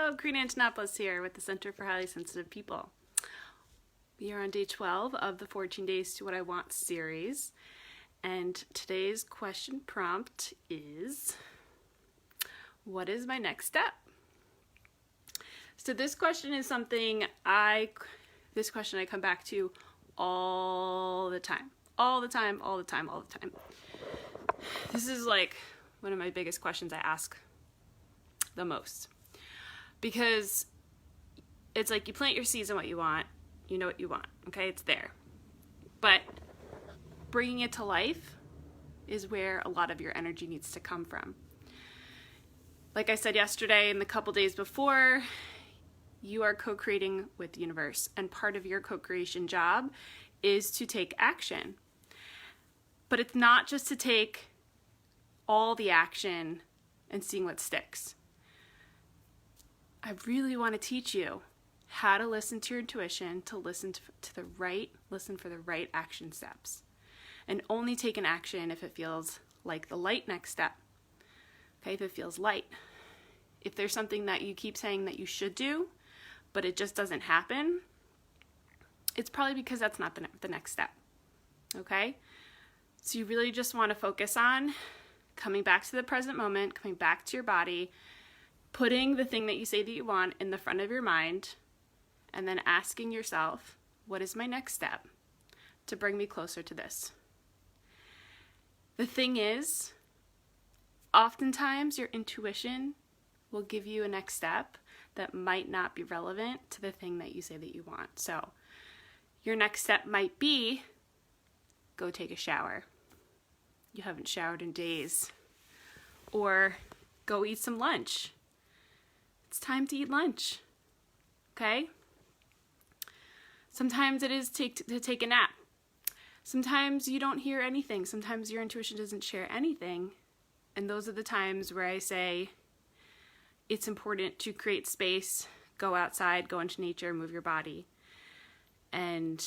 Hello, Karina Antonopoulos here with the Center for Highly Sensitive People. We are on day 12 of the 14 Days to What I Want series, and today's question prompt is, what is my next step? So this question is something I come back to all the time. This is like one of my biggest questions I ask the most. Because it's like you plant your seeds on what you want, you know what you want, okay? It's there. But bringing it to life is where a lot of your energy needs to come from. Like I said yesterday and the couple days before, you are co-creating with the universe, and part of your co-creation job is to take action. But it's not just to take all the action and seeing what sticks. I really want to teach you how to listen to your intuition, to listen for the right action steps, and only take an action if it feels like the light next step. Okay, if it feels light. If there's something that you keep saying that you should do, but it just doesn't happen, it's probably because that's not the next step. Okay? So you really just want to focus on coming back to the present moment, coming back to your body, putting the thing that you say that you want in the front of your mind, and then asking yourself, what is my next step to bring me closer to this? The thing is, oftentimes your intuition will give you a next step that might not be relevant to the thing that you say that you want. So your next step might be, go take a shower. You haven't showered in days. Or go eat some lunch. It's time to eat lunch, okay? Sometimes it is to take a nap. Sometimes you don't hear anything. Sometimes your intuition doesn't share anything. And those are the times where I say it's important to create space, go outside, go into nature, move your body, and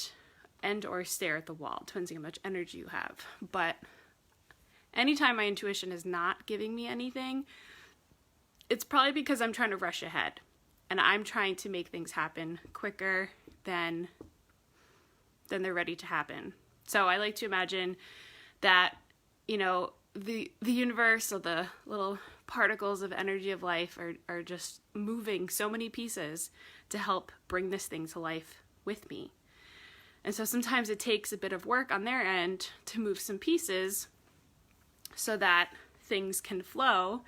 or stare at the wall, depends on how much energy you have. But anytime my intuition is not giving me anything, it's probably because I'm trying to rush ahead and I'm trying to make things happen quicker than they're ready to happen. So I like to imagine that, you know, the universe or the little particles of energy of life are just moving so many pieces to help bring this thing to life with me. And so sometimes it takes a bit of work on their end to move some pieces so that things can flow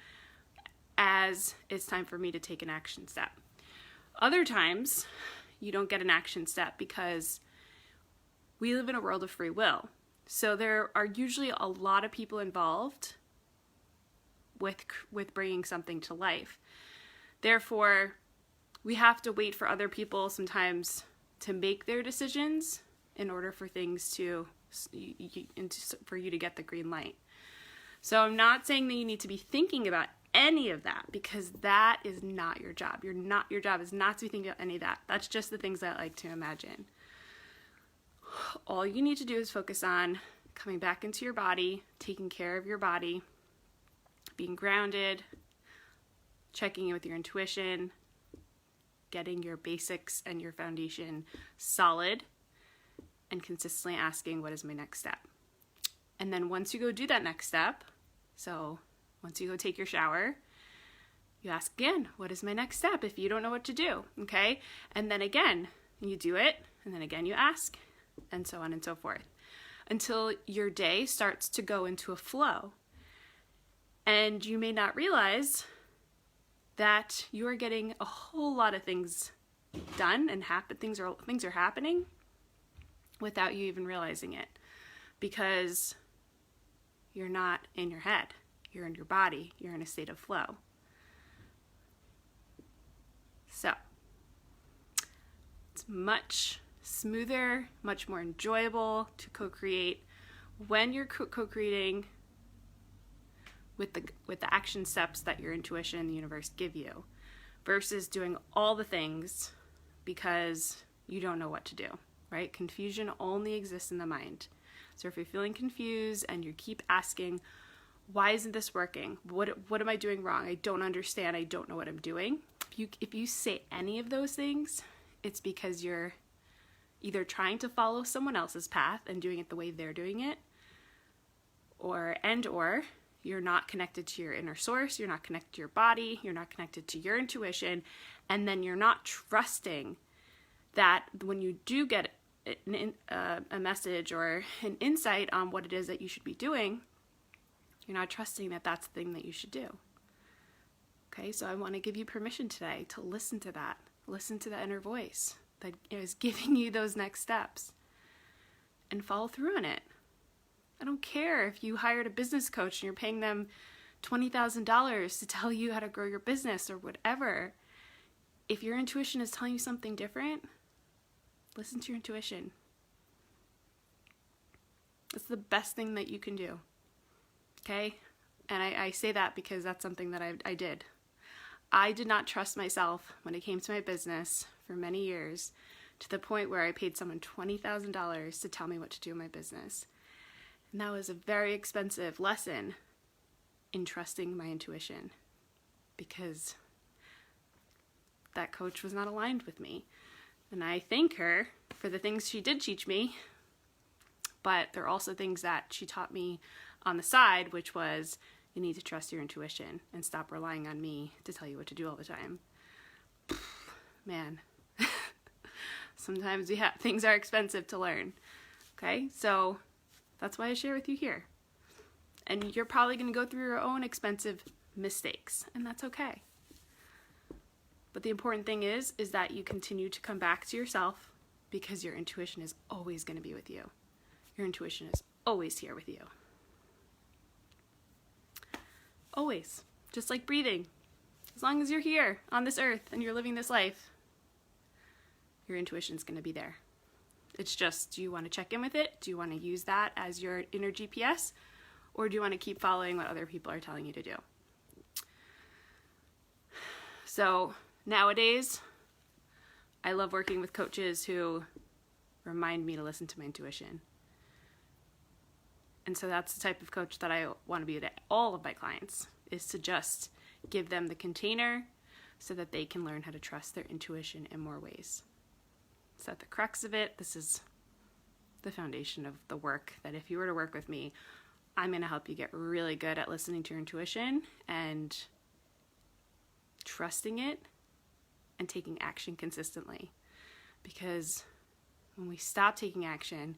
as it's time for me to take an action step. Other times, you don't get an action step because we live in a world of free will. So there are usually a lot of people involved with bringing something to life. Therefore, we have to wait for other people sometimes to make their decisions in order for things for you to get the green light. So I'm not saying that you need to be thinking about any of that, because that is not your job. Your job is not to be thinking about any of that. That's just the things I like to imagine. All you need to do is focus on coming back into your body, taking care of your body, being grounded, checking in with your intuition, getting your basics and your foundation solid, and consistently asking, what is my next step? And then once you go do that next step, so once you go take your shower, you ask again, what is my next step if you don't know what to do, okay? And then again, you do it, and then again you ask, and so on and so forth, until your day starts to go into a flow. And you may not realize that you are getting a whole lot of things done and things are happening without you even realizing it, because you're not in your head. You're in your body. You're in a state of flow. So it's much smoother, much more enjoyable to co-create when you're co-creating with the action steps that your intuition and the universe give you, versus doing all the things because you don't know what to do, right? Confusion only exists in the mind. So if you're feeling confused and you keep asking, why isn't this working? What am I doing wrong? I don't understand. I don't know what I'm doing. if you say any of those things, it's because you're either trying to follow someone else's path and doing it the way they're doing it, or you're not connected to your inner source, you're not connected to your body, you're not connected to your intuition, and then you're not trusting that when you do get a message or an insight on what it is that you should be doing, you're not trusting that that's the thing that you should do. Okay, so I want to give you permission today to listen to that. Listen to the inner voice that is giving you those next steps and follow through on it. I don't care if you hired a business coach and you're paying them $20,000 to tell you how to grow your business or whatever. If your intuition is telling you something different, listen to your intuition. It's the best thing that you can do. Okay? And I say that because that's something that I did. I did not trust myself when it came to my business for many years, to the point where I paid someone $20,000 to tell me what to do in my business. And that was a very expensive lesson in trusting my intuition, because that coach was not aligned with me. And I thank her for the things she did teach me, but there are also things that she taught me on the side, which was, you need to trust your intuition and stop relying on me to tell you what to do all the time. Man, sometimes things are expensive to learn. Okay, so that's why I share with you here. And you're probably going to go through your own expensive mistakes, and that's okay. But the important thing is that you continue to come back to yourself, because your intuition is always going to be with you. Your intuition is always here with you. Always. Just like breathing. As long as you're here on this earth and you're living this life, your intuition's going to be there. It's just, do you want to check in with it? Do you want to use that as your inner GPS? Or do you want to keep following what other people are telling you to do? So nowadays, I love working with coaches who remind me to listen to my intuition. And so that's the type of coach that I want to be to all of my clients, is to just give them the container so that they can learn how to trust their intuition in more ways. So at the crux of it, this is the foundation of the work, that if you were to work with me, I'm going to help you get really good at listening to your intuition and trusting it and taking action consistently. Because when we stop taking action,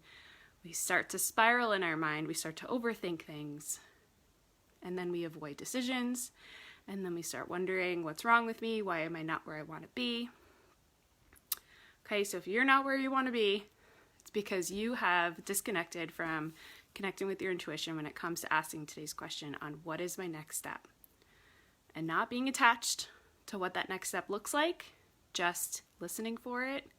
we start to spiral in our mind, we start to overthink things, and then we avoid decisions, and then we start wondering, what's wrong with me? Why am I not where I want to be? Okay, so if you're not where you want to be, it's because you have disconnected from connecting with your intuition when it comes to asking today's question on what is my next step, and not being attached to what that next step looks like, just listening for it.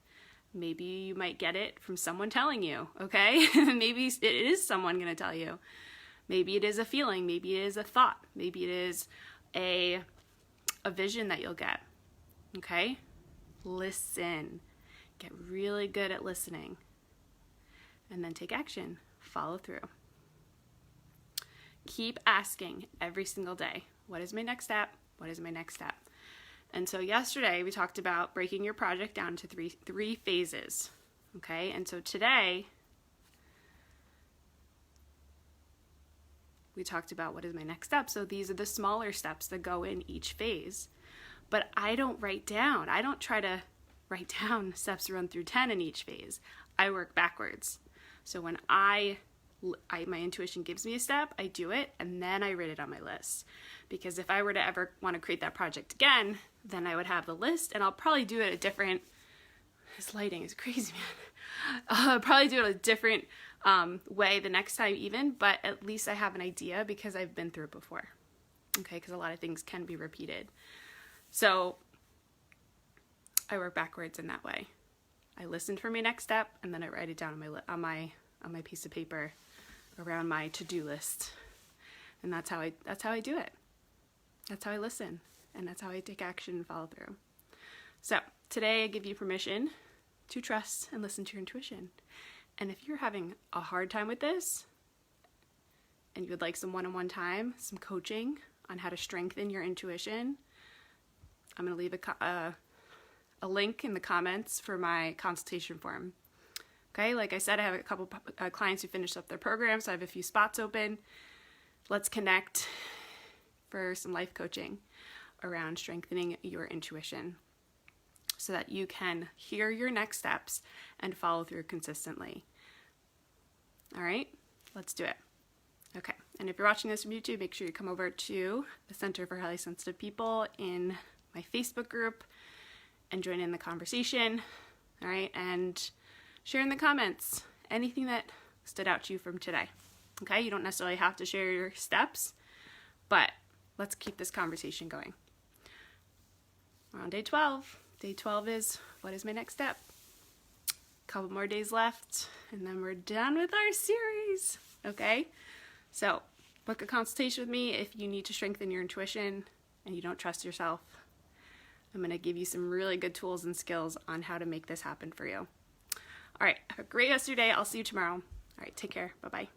Maybe you might get it from someone telling you, okay? Maybe it is someone going to tell you. Maybe it is a feeling. Maybe it is a thought. Maybe it is a vision that you'll get, okay? Listen. Get really good at listening. And then take action. Follow through. Keep asking every single day, what is my next step? What is my next step? And so yesterday we talked about breaking your project down to three phases, okay? And so today we talked about what is my next step. So these are the smaller steps that go in each phase. But I don't write down. I don't try to write down steps 1 through 10 in each phase. I work backwards. So when my intuition gives me a step, I do it, and then I write it on my list. Because if I were to ever want to create that project again, then I would have the list, and I'll probably do it a different, this lighting is crazy, man. I'll probably do it a different way the next time even, but at least I have an idea because I've been through it before. Okay, because a lot of things can be repeated. So I work backwards in that way. I listen for my next step, and then I write it down on my piece of paper around my to-do list. And that's how I do it. That's how I listen, and that's how I take action and follow through. So today I give you permission to trust and listen to your intuition. And if you're having a hard time with this, and you would like some one-on-one time, some coaching on how to strengthen your intuition, I'm going to leave a link in the comments for my consultation form. Okay, like I said, I have a couple clients who finished up their program, so I have a few spots open. Let's connect for some life coaching around strengthening your intuition so that you can hear your next steps and follow through consistently. All right, let's do it. Okay, and if you're watching this from YouTube, make sure you come over to the Center for Highly Sensitive People in my Facebook group and join in the conversation. All right, and share in the comments anything that stood out to you from today. Okay, you don't necessarily have to share your steps, but let's keep this conversation going. We're on day 12. Day 12 is, what is my next step? A couple more days left, and then we're done with our series. Okay, so book a consultation with me if you need to strengthen your intuition and you don't trust yourself. I'm going to give you some really good tools and skills on how to make this happen for you. All right, have a great rest of your day. I'll see you tomorrow. All right, take care. Bye-bye.